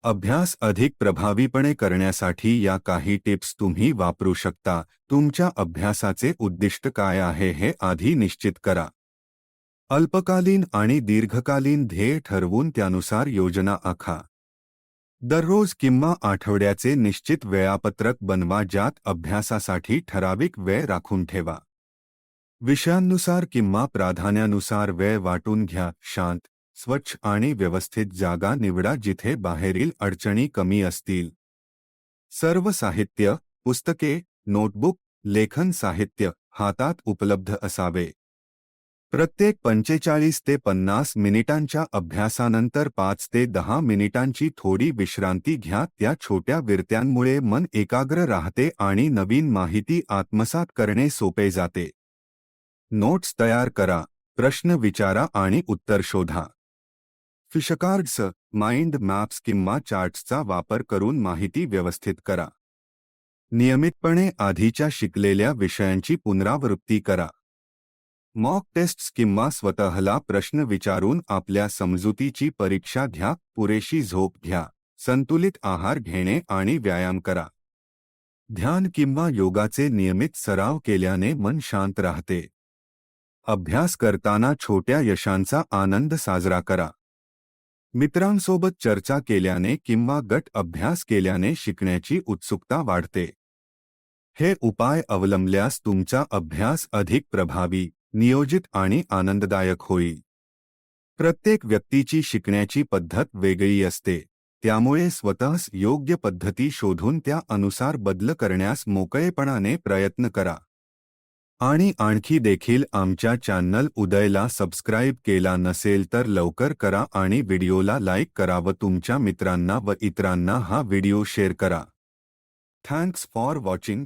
अभ्यास अधिक प्रभावीपणे करण्यासाठी या काही टिप्स तुम्ही वापरू शकता. तुमच्या अभ्यासाचे उद्दिष्ट काय आहे हे आधी निश्चित करा. अल्पकालीन आणि दीर्घकालीन ध्येय ठरवून त्यानुसार योजना आखा. दररोज किंवा आठवड्याचे निश्चित वेळापत्रक बनवा ज्यात अभ्यासासाठी ठराविक वेळ राखून ठेवा. विषयांनुसार किंवा प्राधान्यानुसार वेळ वाटून घ्या. शांत, स्वच्छ आणि व्यवस्थित जागा निवडा जिथे बाहेरील अडचणी कमी असतील. सर्व साहित्य, पुस्तके, नोटबुक, लेखन साहित्य हातात उपलब्ध असावे. प्रत्येक 45 ते 50 मिनिटांच्या अभ्यासानंतर 5 ते 10 मिनिटांची थोडी विश्रांती घ्या. त्या छोट्या विरत्यांमुळे मन एकाग्र राहते आणि नवीन माहिती आत्मसात करणे सोपे जाते. नोट्स तयार करा, प्रश्न विचारा आणि उत्तर शोधा. फिशकार्ड्स, माइंड मॅप्स किंवा चार्ट्सचा वापर करून माहिती व्यवस्थित करा. नियमितपणे आधीच्या शिकलेल्या विषयांची पुनरावृत्ती करा. मॉक टेस्ट्स किंवा स्वतःला प्रश्न विचारून आपल्या समजुतीची परीक्षा घ्या. पुरेशी झोप घ्या, संतुलित आहार घेणे आणि व्यायाम करा. ध्यान किंवा योगाचे नियमित सराव केल्याने मन शांत राहते. अभ्यास करताना छोट्या यशांचा आनंद साजरा करा. मित्रांसोबत चर्चा केल्याने किंवा गट अभ्यास केल्याने शिकण्याची उत्सुकता वाढते. हे उपाय अवलंबल्यास तुमचा अभ्यास अधिक प्रभावी, नियोजित आणि आनंददायक होईल. प्रत्येक व्यक्तीची शिकण्याची पद्धत वेगळी असते, त्यामुळे स्वतःस योग्य पद्धती शोधून त्या अनुसार बदल करण्यास मोकळेपणाने प्रयत्न करा. आणि आणखी देखील आमच्या चॅनल उदयला सबस्क्राईब केला नसेल तर लवकर करा आणि व्हिडिओला लाईक करा व तुमच्या मित्रांना व इतरांना हा व्हिडिओ शेअर करा. Thanks for watching.